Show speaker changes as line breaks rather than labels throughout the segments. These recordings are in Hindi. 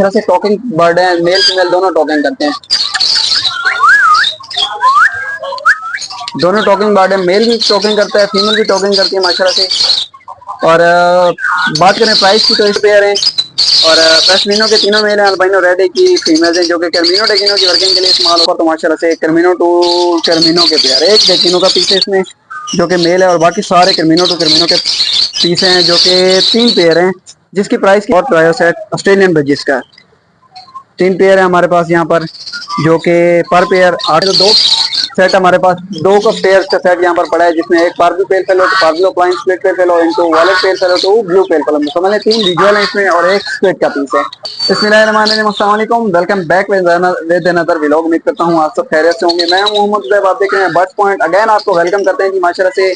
तरह से टॉकिंग बर्ड है, मेल फीमेल दोनों टॉकिंग करते हैं। दोनों टॉकिंग बर्ड है, मेल भी टॉकिंग करता है, फीमेल भी टॉकिंग करती है माशाल्लाह से। और बात करें प्राइस की तो इस पेयर है और पेस्मिनो के तीनों मेल हैं, अल्बाइनो रेड की फीमेल है जो कि कर्मिनो डेकिनो की वर्किंग के लिए इस्तेमाल होगा। तो माशाल्लाह से कर्मिनो टू कर्मिनो के पेयर, एक डेकिनो का पीस है इसमें जो कि मेल है और बाकी सारे कर्मिनो टू कर्मिनो के पीस हैं जो कि 3 पेयर हैं, जिसकी प्राइस की बहुत प्राइस है ऑस्ट्रेलियन ब्रिजिस का। 3 पेयर है हमारे पास यहाँ पर जो कि पर पेयर 8, तो 2 सेट हमारे पास, 2 का पेयर का सेट यहाँ पर पड़ा है जिसमें एक purple pale fallow, purple opaline split pale fallow into violet pale fallow to blue pale fallow, समझ लें 3 विजुअल है इसमें और एक स्प्लिट का पीस है। बिस्मिल्लाहिर्रहमानिर्रहीम, welcome back with another vlog. उम्मीद करता हूँ आप सब खैरियत से होंगे। मैं मोहम्मद ज़ैब, आप देख रहे हैं बर्ड्स पॉइंट। अगेन आपको वेलकम करते हैं जी माशाल्लाह से।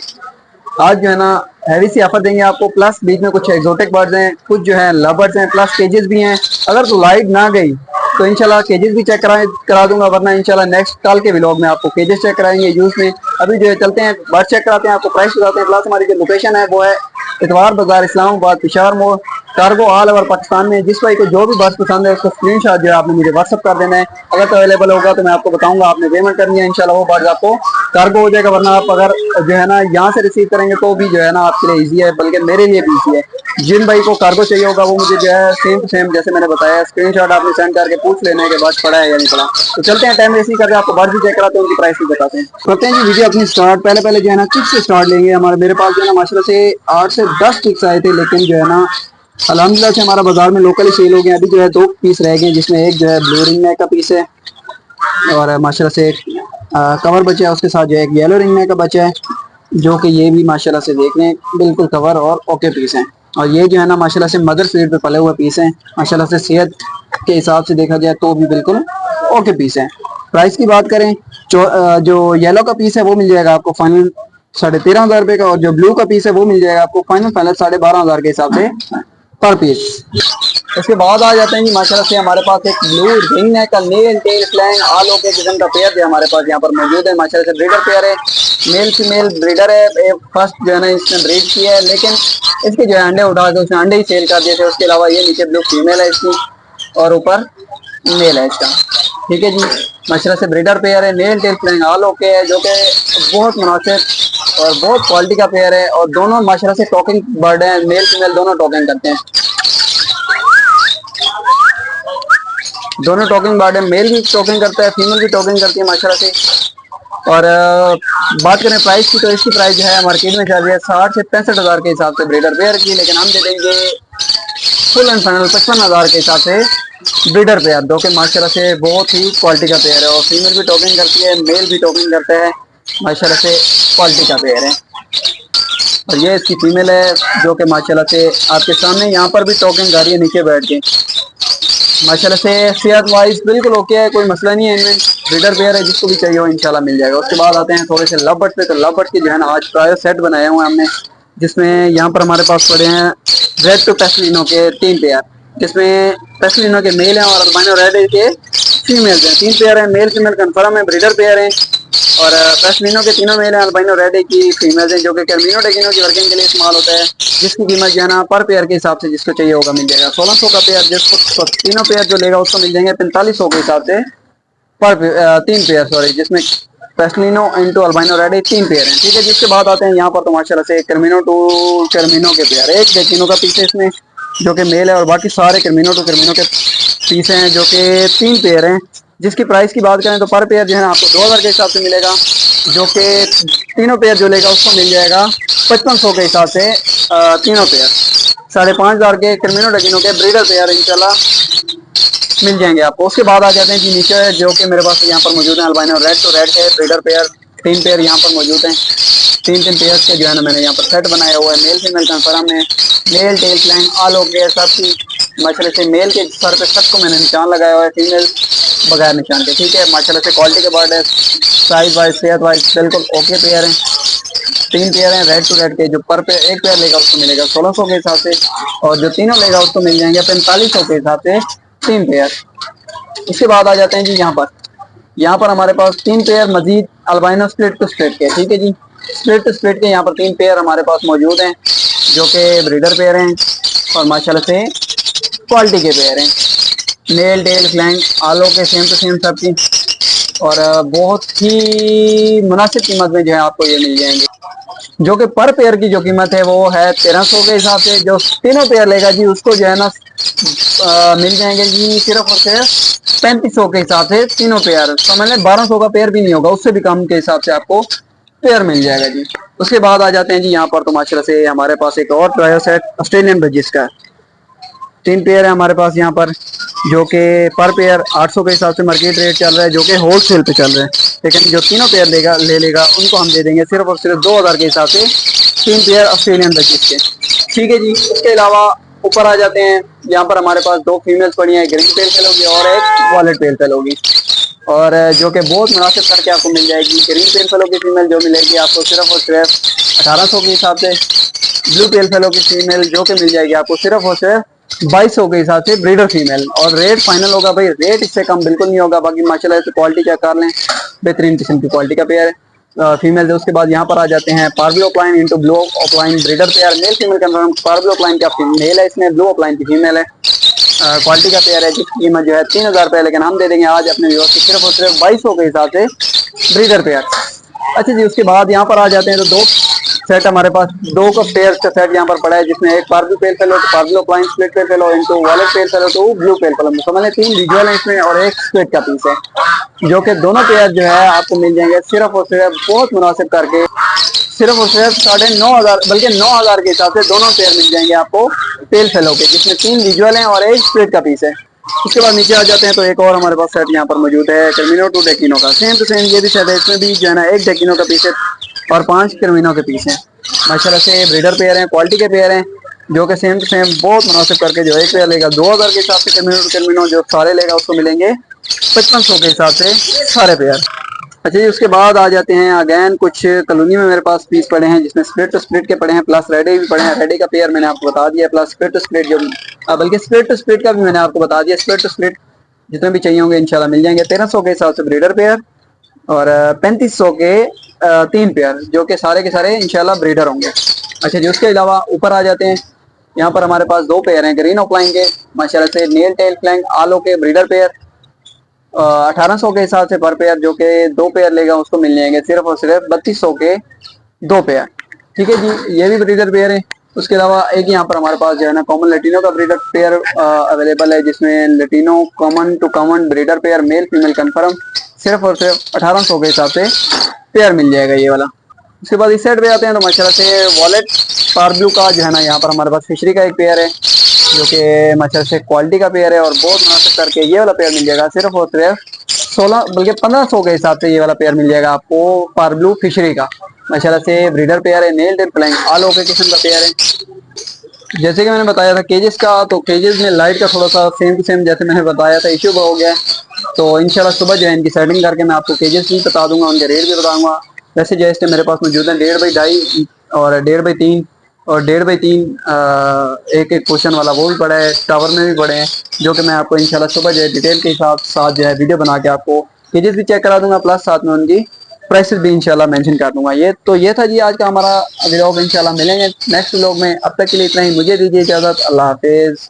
आज जो है ना हैवी सी ऑफर देंगे आपको, प्लस बीच में कुछ एक्सोटिक बर्ड्स हैं, कुछ जो है लव बर्ड्स हैं, प्लस केजेस भी हैं। अगर तो लाइट ना गई तो इंशाल्लाह केजेस भी चेक करा दूंगा, वरना इंशाल्लाह नेक्स्ट कल के व्लॉग में आपको केजेस चेक कराएंगे यूज में। अभी जो है चलते हैं बर्ड चेक कराते हैं, आपको प्राइस बताते हैं, प्लस हमारी जो लोकेशन है वो है इतवार बाजार, इस्लामाबाद, पेशावर मोड़, कार्गो ऑल ओवर पाकिस्तान में। जिस भाई को जो भी बर्ड्स पसंद है उसको स्क्रीनशॉट जो है आपने मुझे व्हाट्सअप कर देना है। अगर तो अवेलेबल होगा तो मैं आपको बताऊंगा, आपने पेमेंट करनी है, इंशाल्लाह वो बर्ड्स आपको कार्गो हो जाएगा। वरना आप अगर जो है ना यहाँ से रिसीव करेंगे तो भी जो है ना आपके लिए ईजी है, बल्कि मेरे लिए भी ईजी है। जिन भाई को कार्गो चाहिए होगा वो मुझे जो है सेम टू सेम जैसे मैंने बताया स्क्रीनशॉट आपने सेंड करके पूछ लेने के बाद पड़ा है या नहीं पड़ा। तो चलते हैं, टाइम वेस्ट नहीं करते, आपको बर्ड भी चेक कराते हैं, उनकी प्राइस भी बताते हैं। करते हैं जी वीडियो अपनी स्टार्ट। पहले जो है ना चिक्स से स्टार्ट लेंगे। हमारे मेरे पास जो है ना माशाल्लाह से 8 से 10 चिक्स आए थे, लेकिन जो है ना अल्हम्दुलिल्लाह से हमारा बाजार में लोकली सेल हो गया। अभी जो है 2 पीस रह गए, जिसमें एक जो है ब्लू रिंग नेक का पीस है और माशाल्लाह से एक कवर बचा है, उसके साथ जो है एक येलो रिंग नेक का बचा है जो कि ये भी माशाल्लाह से देख लें बिल्कुल कवर और ओके पीस हैं। और ये जो है ना माशाल्लाह से मदर फीड पे पले हुए पीस हैं, माशाल्लाह से सेहत के हिसाब से देखा जाए तो भी बिल्कुल ओके पीस हैं। प्राइस की बात करें जो येलो का पीस है वो मिल जाएगा आपको फाइनल 13,500 का, और जो ब्लू का पीस है वो मिल जाएगा आपको फाइनल 12,500 के हिसाब से पर पीस। उसके बाद आ जाते हैं जी माशाल्लाह से हमारे पास एक ब्लू रिंग नेक का नेल टेल फ्लैंग ऑल ओके किस्म का पेयर जो हमारे पास यहाँ पर मौजूद है। माशाल्लाह से ब्रीडर पेयर है, मेल फीमेल ब्रीडर है। फर्स्ट जो है ना इसने ब्रीड की है, लेकिन इसके जो है अंडे उठा के उसने अंडे ही सेल कर दिए थे। उसके अलावा ये नीचे ब्लू फीमेल है इसकी और ऊपर मेल है इसका, ठीक है जी। माशाल्लाह से ब्रीडर पेयर है, नेल टेल फ्लैंग ऑल ओके है जो कि बहुत मुनासिब और बहुत क्वालिटी का पेयर है। और दोनों माशाल्लाह से टॉकिंग बर्ड है, मेल फीमेल दोनों टॉकिंग करते हैं। दोनों टॉकिंग बर्ड है, मेल भी टॉकिंग करता है, फीमेल भी टॉकिंग करती है माशाल्लाह से। और बात करें प्राइस की तो इसकी प्राइस जो है मार्केट में चल रही है 60 से 65,000 के हिसाब से ब्रीडर पेयर की, लेकिन हम दे देंगे फुल एंड फाइनल 55,000 के हिसाब से ब्रीडर पेयर, जो कि माशाल्लाह से बहुत ही क्वालिटी का पेयर है। और फीमेल भी टॉकिंग करती है, मेल भी टॉकिंग करता है, माशाल्लाह से क्वालिटी का पेयर है। और ये इसकी फीमेल है जो कि माशाल्लाह से आपके सामने यहाँ पर भी टॉकिंग कर रही है नीचे बैठ के। माशाल्लाह से सेहत वाइज बिल्कुल ओके है, कोई मसला नहीं है इनमें। ब्रीडर पेयर है, जिसको भी चाहिए हो इंशाल्लाह मिल जाएगा। उसके बाद आते हैं थोड़े से लव बर्ड्स पे। तो लव बर्ड्स की जो है ना आज ट्रायल सेट बनाए हुए हैं हमने, जिसमें यहाँ पर हमारे पास पड़े हैं रेड टू पेस्लिनो के 3 पेयर, जिसमें पेस्लिनो के मेल हैं और अल्बाइनो रेड के फीमेल हैं। 3 पेयर हैं, मेल फीमेल कन्फर्म है, ब्रीडर पेयर हैं। और पेस्लिनो के तीनों मेल हैं, अल्बाइनो रेड की फीमेल हैं जो कि कर्मिनो डेकिनो की वर्किंग के लिए इस्तेमाल होता है। जिसकी कीमत जो है ना पर पेयर के हिसाब से जिसको चाहिए होगा मिल जाएगा 1600 का पेयर। जिसको तीनों पेयर जो लेगा उसको मिल जाएंगे 4500 के हिसाब से पर 3 पेयर सॉरी, जिसमें पेस्लिनो इंटू अल्बाइनो रेड 3 पेयर हैं, ठीक है। जिसके बाद आते हैं यहाँ पर तो माशाल्लाह से कर्मिनो टू कर्मिनो के पेयर, एक डेकिनो का पीस है इसमें जो कि मेल है और बाकी सारे कर्मिनो टू कर्मिनो के पीस हैं जो कि 3 पेयर हैं। जिसकी प्राइस की बात करें तो पर पेयर जो है आपको 2000 के हिसाब से मिलेगा, जो कि तीनों पेयर जो लेगा उसको मिल जाएगा 5500 के हिसाब से तीनों पेयर। 5,500 के कर्मिनो डेकिनो के ब्रीडर पेयर इंशाल्लाह मिल जाएंगे आपको। उसके बाद आ जाते हैं जी नीचे जो कि मेरे पास यहाँ पर मौजूद है अल्बाइनो रेड टू रेड के ब्रीडर पेयर 3 पेयर यहाँ पर मौजूद हैं। 3 पेयर के जो है ना मैंने यहाँ पर सेट बनाया हुआ है, मेल फीमेल कन्फर्म है, मेल टेल फ्लैंग ऑल हो गया सबकी। माशाल्लाह से मेल के सर पे सबको मैंने निशान लगाया हुआ है, फीमेल बगैर निशान के, ठीक है। माशाल्लाह से क्वालिटी के बर्ड है, साइज वाइज सेहत वाइज बिल्कुल ओके पेयर हैं। 3 पेयर हैं रेड टू रेड के, जो पर पेयर एक पेयर लेगा उसको मिलेगा 1600 के हिसाब से, और जो तीनों लेगा उसको मिल जाएंगे 4500 के हिसाब से 3 पेयर। इसके बाद आ जाते हैं जी यहाँ पर हमारे पास 3 पेयर मजीद अल्बाइनो स्प्लिट टू स्प्लिट के, ठीक है जी। स्प्लिट टू स्प्लिट के यहाँ पर 3 पेयर हमारे पास मौजूद हैं जो कि ब्रीडर पेयर हैं और माशाल्लाह से क्वालिटी के पेयर हैं। मेल टेल फ्लैंक आलो के सेम टू सेम सबकी, और बहुत ही मुनासिब कीमत में जो है आपको ये मिल जाएंगे। जो कि पर पेयर की जो कीमत है वो है 1300 के हिसाब से। जो तीनों पेयर लेगा जी उसको जो है ना मिल जाएंगे जी सिर्फ और सिर्फ 3500 के हिसाब से तीनों पेयर। समझ लें 1200 का पेयर भी नहीं होगा, उससे भी कम के हिसाब से आपको पेयर मिल जाएगा जी। उसके बाद आ जाते हैं जी यहाँ पर, तो माशाल्लाह से हमारे पास एक और ट्रायो सेट ऑस्ट्रेलियन ब्रिजेस का 3 पेयर है हमारे पास यहाँ पर, जो कि पर पेयर 800 के हिसाब से मार्केट रेट चल रहा है, जो कि होलसेल पे चल रहा है। लेकिन जो तीनों पेयर ले लेगा उनको हम दे देंगे सिर्फ और सिर्फ 2000 के हिसाब से 3 पेयर ऑस्ट्रेलियन ब्रिजेस के। ठीक है जी। उसके अलावा ऊपर आ जाते हैं, यहाँ पर हमारे पास 2 फीमेल्स पड़ी हैं, ग्रीन पेल फेल होगी और एक वॉलेट पेल फेल होगी, और जो कि बहुत मुनासिब करके आपको मिल जाएगी। ग्रीन पेल फेलो की फीमेल जो मिलेगी आपको सिर्फ और सिर्फ 1800 के हिसाब से। ब्लू पेल फेलो की फीमेल जो कि मिल जाएगी आपको सिर्फ और सिर्फ 2200 के हिसाब से ब्रीडर फीमेल। और रेट फाइनल होगा भाई, रेट इससे कम बिल्कुल नहीं होगा। बाकी माशाल्लाह से क्वालिटी चेक कर लें, बेहतरीन किस्म की क्वालिटी का पेयर है फीमेल है। उसके बाद यहाँ पर आ जाते हैं parblue opaline into blue opaline breeder pair, male female confirm. Parblue opaline का मेल है इसमें, ब्लू ऑफलाइन की फीमेल है। क्वालिटी का पेयर है जिसकी कीमत जो है 3000 रुपए, लेकिन हम दे देंगे आज अपने व्यूअर्स को सिर्फ और सिर्फ 2200 के हिसाब से ब्रीडर पेयर। अच्छा जी। उसके बाद यहाँ पर आ जाते हैं तो 2 सेट हमारे पास, 2 का पेयर का सेट यहाँ पर पड़ा है, जिसमें एक पार्बी पेल फेलो तो parblue opaline split pale fallow into violet pale fallow तो ब्लू पेल फेलो। समझ लें 3 विजुअल है इसमें और एक स्प्लिट का पीस है, जो कि दोनों पेयर जो है आपको मिल जाएंगे सिर्फ और सिर्फ बहुत मुनासिब करके सिर्फ और सिर्फ 9500 बल्कि 9000 के हिसाब से दोनों पेयर मिल जाएंगे आपको पेल फेलो के, जिसमें 3 विजुअल हैं और एक स्प्लिट का पीस है। उसके बाद नीचे आ जाते हैं तो एक और हमारे पास सेट यहाँ पर मौजूद है टर्मिनो टू डेकिनो का, सेम टू सेम ये भी सेट है। इसमें भी जो है ना एक डेकिनो का पीस है और 5 टर्मिनो के पीस हैं। माशाल्लाह से ब्रीडर पेयर हैं, क्वालिटी के पेयर हैं, जो कि सेम टू सेम बहुत मुनासिब करके जो एक पेयर लेगा 2000 के हिसाब से टर्मिनो टू टर्मिनो, जो सारे लेगा उसको मिलेंगे 5500 के हिसाब से सारे पेयर। अच्छा जी। उसके बाद आ जाते हैं अगैन कुछ कॉलोनी में मेरे पास पीस पड़े हैं, जिसमें स्प्लिट टू स्प्लिट के पड़े हैं, प्लस रेडे भी पड़े हैं। रेडे का पेयर मैंने आपको बता दिया, प्लस स्प्लिट टू स्प्लिट जो बल्कि स्प्लिट टू स्प्लिट का भी मैंने आपको बता दिया। स्प्लिट टू स्प्लिट जितने भी चाहिए होंगे इंशाल्लाह मिल जाएंगे 1300 के हिसाब से ब्रीडर पेयर और 3500 के 3 पेयर, जो कि सारे के सारे इंशाल्लाह ब्रीडर होंगे। अच्छा जी। उसके अलावा ऊपर आ जाते हैं, यहाँ पर हमारे पास 2 पेयर हैं ग्रीन ऑफलाइन के, माशाल्लाह से नेल टेल फ्लैंक आलो के ब्रीडर पेयर 1800 के हिसाब से पर पेयर, जो कि 2 पेयर लेगा उसको मिल जाएंगे सिर्फ और सिर्फ 3200 के 2 पेयर। ठीक है जी। ये भी ब्रीडर पेयर है। उसके अलावा एक यहाँ पर हमारे पास जो है ना कॉमन लेटिनो का ब्रीडर पेयर अवेलेबल है, जिसमें lutino common to common breeder pair male female confirm सिर्फ और सिर्फ 1800 के हिसाब से पेयर मिल जाएगा ये वाला। उसके बाद इस साइड पे आते हैं तो माशाल्लाह से वॉलेट पार ब्लू का जो है ना यहाँ पर हमारे पास फिशरी का एक पेयर है, जो कि माशाल्लाह से क्वालिटी का पेयर है और बहुत मुनासिब करके ये वाला पेयर मिल जाएगा सिर्फ और सिर्फ 16 बल्कि 1500 के हिसाब से ये वाला पेयर मिल जाएगा आपको पार ब्लू फिशरी का। माशाल्लाह से ब्रीडर पेयर है, nail tail flank all okay किस्म का पेयर है। जैसे कि मैंने बताया था केजेस का, तो केजेस में लाइट का थोड़ा सा सेम टू सेम जैसे मैंने बताया था इश्यू हो गया है, तो इंशाल्लाह सुबह जो है इनकी सेटिंग करके मैं आपको केजेस भी बता दूंगा, उनके रेट भी बताऊंगा। वैसे जो है मेरे पास मौजूद है 1.5 बाई 2.5 और 1.5 बाई 3 और 1.5 बाई 3 एक एक पोर्शन वाला वो भी पड़ा है, टावर में भी पड़े हैं, जो कि मैं आपको इंशाल्लाह सुबह जो है डिटेल के हिसाब साथ जो है वीडियो बना के आपको केजेस भी चेक करा दूंगा, प्लस साथ में उनकी प्राइसेस भी इंशाल्लाह मेंशन कर दूंगा। ये था जी आज का हमारा व्लॉग। इंशाल्लाह मिलेंगे नेक्स्ट व्लॉग में, अब तक के लिए इतना ही, मुझे दीजिए इजाजत, अल्लाह हाफिज।